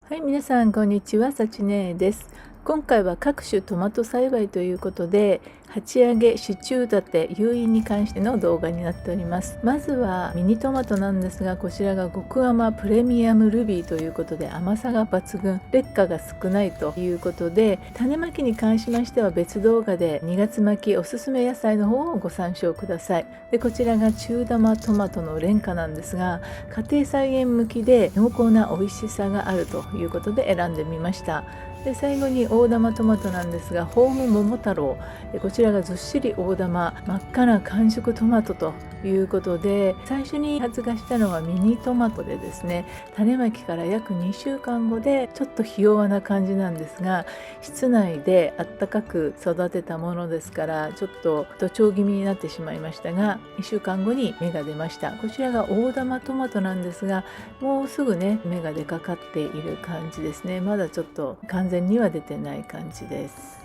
はい、皆さんこんにちは、さちねです。今回は各種トマト栽培ということで、鉢上げ、支柱立て、誘引に関しての動画になっております。まずはミニトマトなんですが、こちらが極甘プレミアムルビーということで甘さが抜群、劣化が少ないということで、種まきに関しましては別動画で2月巻きおすすめ野菜の方をご参照ください。でこちらが中玉トマトの廉価なんですが、家庭菜園向きで濃厚な美味しさがあるということで選んでみました。で最後に大玉トマトなんですが、ホーム桃太郎、こちらがずっしり大玉真っ赤な完熟トマトということで、最初に発芽したのはミニトマトでですね、種まきから約2週間後でちょっとひ弱な感じなんですが、室内であったかく育てたものですからちょっと徒長気味になってしまいましたが、2週間後に芽が出ました。こちらが大玉トマトなんですが、もうすぐね芽が出かかっている感じですね。まだちょっと完全には出てない感じです。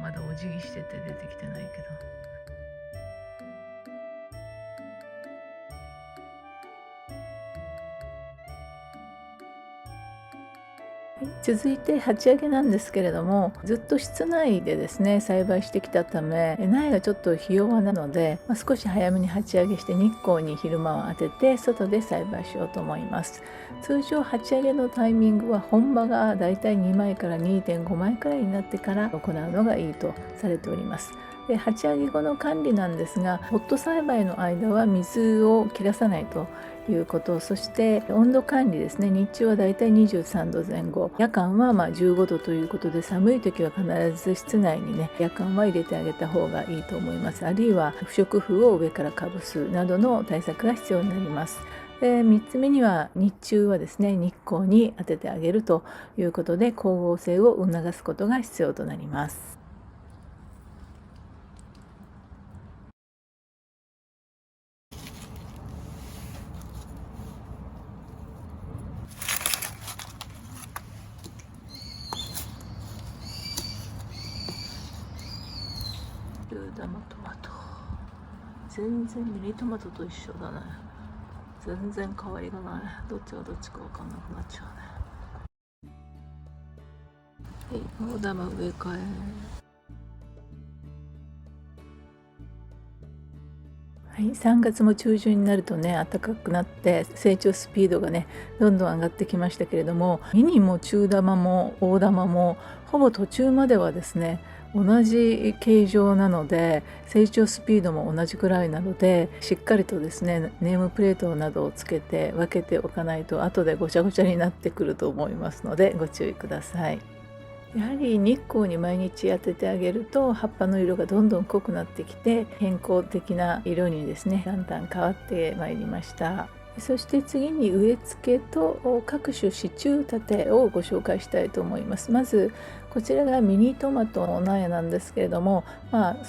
まだお辞儀してて出てきてないけど、続いて鉢上げなんですけれども、ずっと室内でですね栽培してきたため苗がちょっとひ弱なので、少し早めに鉢上げして日光に昼間を当てて外で栽培しようと思います。通常鉢上げのタイミングは本葉がだいたい2枚から 2.5 枚くらいになってから行うのがいいとされております。で鉢上げ後の管理なんですが、ホット栽培の間は水を切らさないということ、そして温度管理ですね。日中はだいたい23度前後、夜間は15度ということで、寒い時は必ず室内にね夜間は入れてあげた方がいいと思います。あるいは不織布を上からかぶすなどの対策が必要になります。で3つ目には日中はですね日光に当ててあげるということで、光合成を促すことが必要となります。中玉トマト、全然ミニトマトと一緒だね。全然可愛がない。どっちがどっちか分かんなくなっちゃうね。はい、大玉植え替え。はい、3月も中旬になるとね暖かくなって成長スピードがねどんどん上がってきましたけれども、ミニも中玉も大玉もほぼ途中まではですね同じ形状なので、成長スピードも同じくらいなので、しっかりとですねネームプレートなどをつけて分けておかないと後でごちゃごちゃになってくると思いますのでご注意ください。やはり日光に毎日当ててあげると葉っぱの色がどんどん濃くなってきて、健康的な色にですねだんだん変わってまいりました。そして次に植え付けと各種支柱立てをご紹介したいと思います。まずこちらがミニトマトの苗なんですけれども、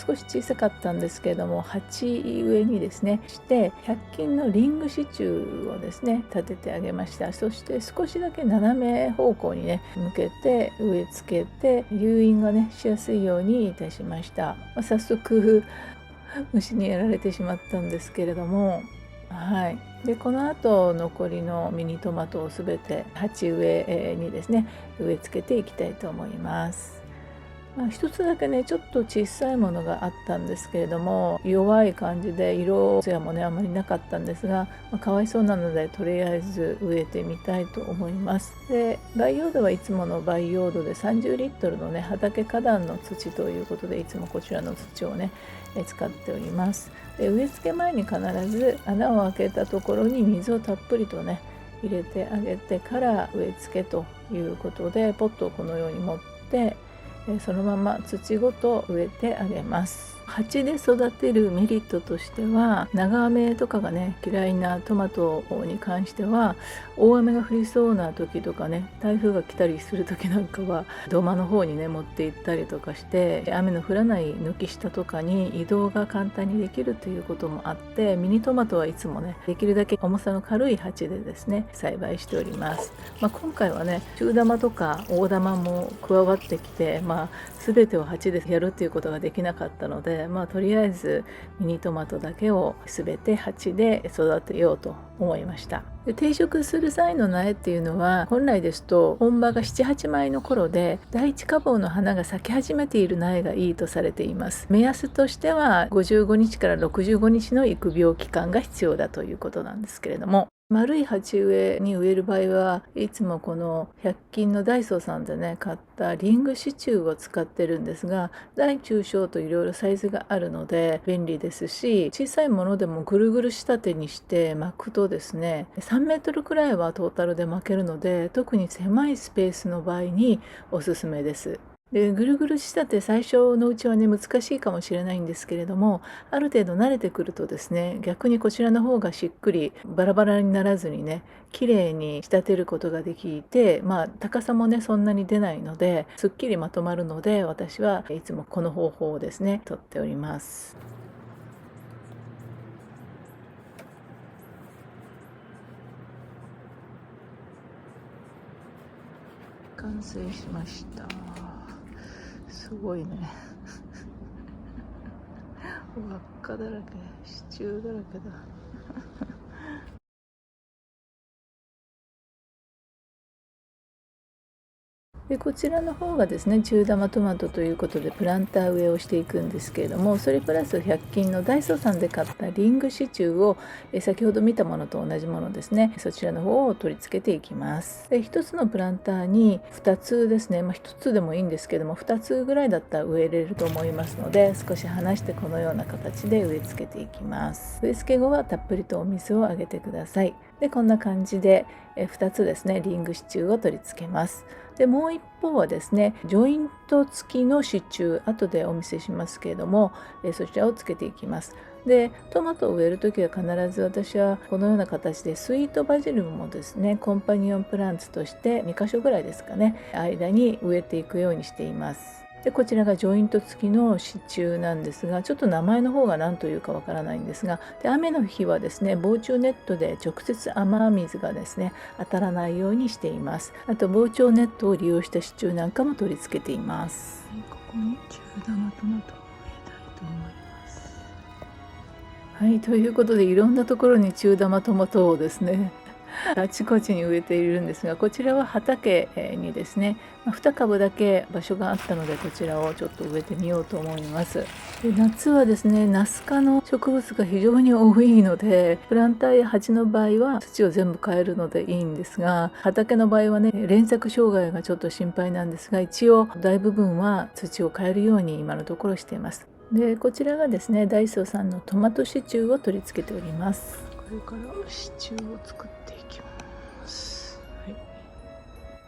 少し小さかったんですけれども鉢植えにですねして100均のリング支柱をですね立ててあげました。そして少しだけ斜め方向にね向けて植え付けて誘引がねしやすいようにいたしました。早速虫にやられてしまったんですけれども、はい、でこの後残りのミニトマトをすべて鉢植えにですね植え付けていきたいと思います。一つだけねちょっと小さいものがあったんですけれども、弱い感じで色艶もねあまりなかったんですが、かわいそうなのでとりあえず植えてみたいと思います。で培養土はいつもの培養土で30リットルのね畑花壇の土ということで、いつもこちらの土をね使っております。で植え付け前に必ず穴を開けたところに水をたっぷりとね入れてあげてから植え付けということで、ポットをこのように持ってそのまま土ごと植えてあげます。鉢で育てるメリットとしては、長雨とかがね嫌いなトマトに関しては、大雨が降りそうな時とかね台風が来たりする時なんかは土間の方にね持って行ったりとかして、雨の降らない軒下とかに移動が簡単にできるということもあって、ミニトマトはいつもねできるだけ重さの軽い鉢でですね栽培しております。今回はね中玉とか大玉も加わってきて、全てを鉢でやるっていうことができなかったので、で、とりあえずミニトマトだけを全て鉢で育てようと思いました。で定食する際の苗っていうのは本来ですと本葉が7、8枚の頃で第一花房の花が咲き始めている苗がいいとされています。目安としては55日から65日の育苗期間が必要だということなんですけれども、丸い鉢植えに植える場合はいつもこの100均のダイソーさんでね買ったリング支柱を使ってるんですが、大中小といろいろサイズがあるので便利ですし、小さいものでもぐるぐる仕立てにして巻くとですね3メートルくらいはトータルで巻けるので、特に狭いスペースの場合におすすめです。でぐるぐる仕立て最初のうちはね難しいかもしれないんですけれども、ある程度慣れてくるとですね逆にこちらの方がしっくりバラバラにならずにね綺麗に仕立てることができて、高さもねそんなに出ないのですっきりまとまるので、私はいつもこの方法をですねとっております。完成しました。すごいね輪っかだらけ、支柱だらけだでこちらの方がですね中玉トマトということでプランター植えをしていくんですけれども、それプラス100均のダイソーさんで買ったリング支柱を先ほど見たものと同じものですね、そちらの方を取り付けていきます。で1つのプランターに2つですね、1つでもいいんですけども2つぐらいだったら植えれると思いますので、少し離してこのような形で植え付けていきます。植え付け後はたっぷりとお水をあげてください。でこんな感じで2つですねリング支柱を取り付けます。でもう一方はですねジョイント付きの支柱、後でお見せしますけれどもそちらをつけていきます。でトマトを植える時は必ず私はこのような形でスイートバジルもですねコンパニオンプランツとして2箇所ぐらいですかね間に植えていくようにしています。でこちらがジョイント付きの支柱なんですが、ちょっと名前の方が何というかわからないんですが、で雨の日はですね防虫ネットで直接雨水がですね当たらないようにしています。あと防虫ネットを利用した支柱なんかも取り付けています。ここに中玉トマトを植えたいと思います。はい、ということでいろんなところに中玉トマトをですねあちこちに植えているんですが、こちらは畑にですね、2株だけ場所があったのでこちらをちょっと植えてみようと思います。で夏はですねナス科の植物が非常に多いので、プランターや鉢の場合は土を全部変えるのでいいんですが、畑の場合はね連作障害がちょっと心配なんですが、一応大部分は土を変えるように今のところしています。でこちらがですねダイソーさんのトマト支柱を取り付けております。これから支柱を作っていきます。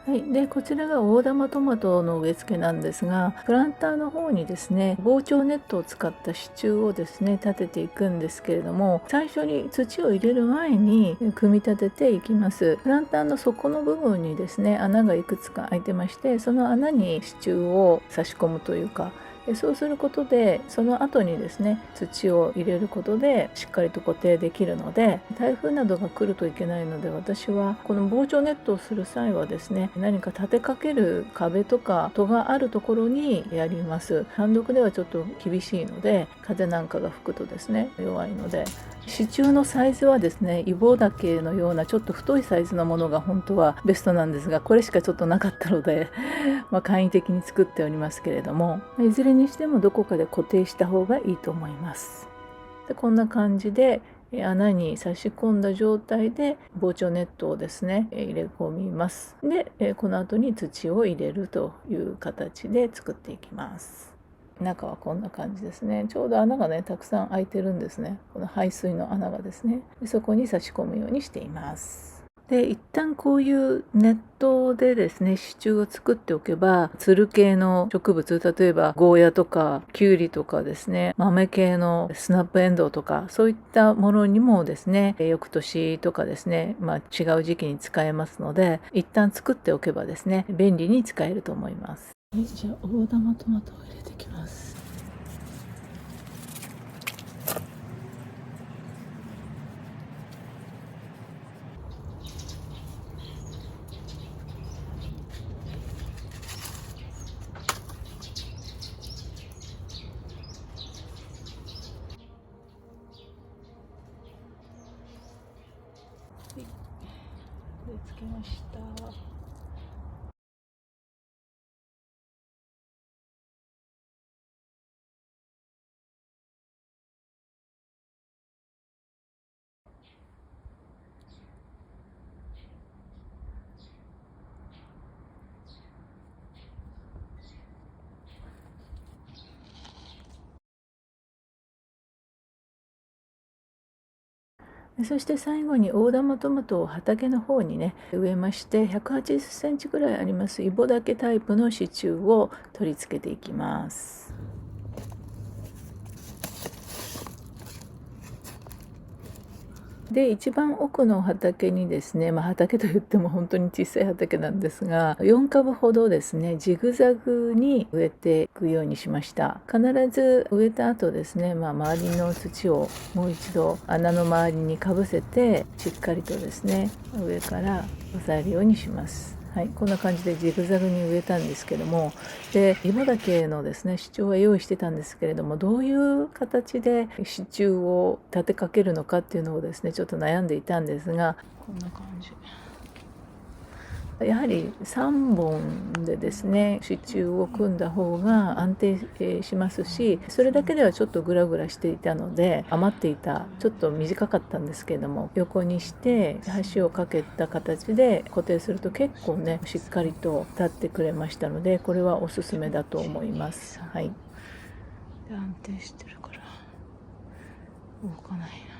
はい、でこちらが大玉トマトの植え付けなんですが、プランターの方にですね防鳥ネットを使った支柱をですね立てていくんですけれども、最初に土を入れる前に組み立てていきます。プランターの底の部分にですね穴がいくつか開いてまして、その穴に支柱を差し込むというか、そうすることでその後にですね土を入れることでしっかりと固定できるので、台風などが来るといけないので、私はこの防鳥ネットをする際はですね何か立てかける壁とか戸があるところにやります。単独ではちょっと厳しいので、風なんかが吹くとですね弱いので、支柱のサイズはですねイボ竹のようなちょっと太いサイズのものが本当はベストなんですが、これしかちょっとなかったので簡易的に作っておりますけれども、いずれにしてもどこかで固定した方がいいと思います。でこんな感じで穴に差し込んだ状態で防鳥ネットをですね入れ込みます。でこの後に土を入れるという形で作っていきます。中はこんな感じですね。ちょうど穴がねたくさん開いてるんですね。この排水の穴がですね、でそこに差し込むようにしています。で一旦こういうネットでですね支柱を作っておけば、つる系の植物、例えばゴーヤとかキュウリとかですね、豆系のスナップエンドウとかそういったものにもですね翌年とかですね、違う時期に使えますので、一旦作っておけばですね便利に使えると思います。じゃあ大玉トマトを入れてきます。きました。そして最後に大玉トマトを畑の方にね植えまして、180センチぐらいありますイボダケタイプの支柱を取り付けていきます。で一番奥の畑にですね、畑といっても本当に小さい畑なんですが、4株ほどですねジグザグに植えていくようにしました。必ず植えた後ですね、周りの土をもう一度穴の周りにかぶせて、しっかりとですね上から押さえるようにします。はい、こんな感じでジグザグに植えたんですけども、でイボダケのですね支柱は用意してたんですけれども、どういう形で支柱を立てかけるのかっていうのをですねちょっと悩んでいたんですが、こんな感じ。やはり3本でですね支柱を組んだ方が安定しますし、それだけではちょっとグラグラしていたので、余っていたちょっと短かったんですけれども、横にして橋をかけた形で固定すると結構ねしっかりと立ってくれましたので、これはおすすめだと思います。はい、で安定してるから動かないな。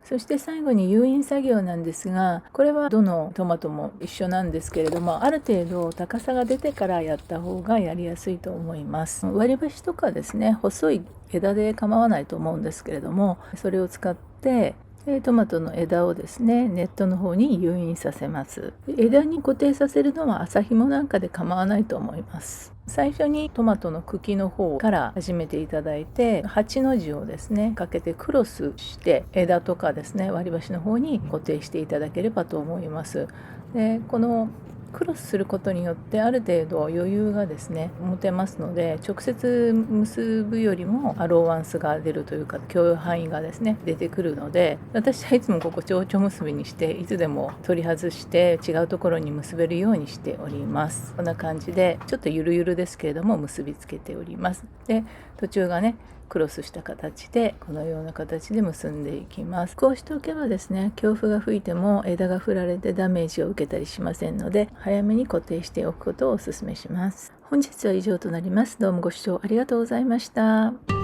そして最後に誘引作業なんですが、これはどのトマトも一緒なんですけれども、ある程度高さが出てからやった方がやりやすいと思います。割り箸とかですね、細い枝で構わないと思うんですけれども、それを使ってトマトの枝をですねネットの方に誘引させます。枝に固定させるのは麻紐なんかで構わないと思います。最初にトマトの茎の方から始めていただいて、8の字をですねかけてクロスして枝とかですね割り箸の方に固定していただければと思います。でこのクロスすることによってある程度余裕がですね持てますので、直接結ぶよりもアローワンスが出るというか許容範囲がですね出てくるので、私はいつもここ蝶々結びにしていつでも取り外して違うところに結べるようにしております。こんな感じでちょっとゆるゆるですけれども結びつけております。で途中がねクロスした形でこのような形で結んでいきます。こうしておけばですね強風が吹いても枝が振られてダメージを受けたりしませんので、早めに固定しておくことをお勧めします。本日は以上となります。どうもご視聴ありがとうございました。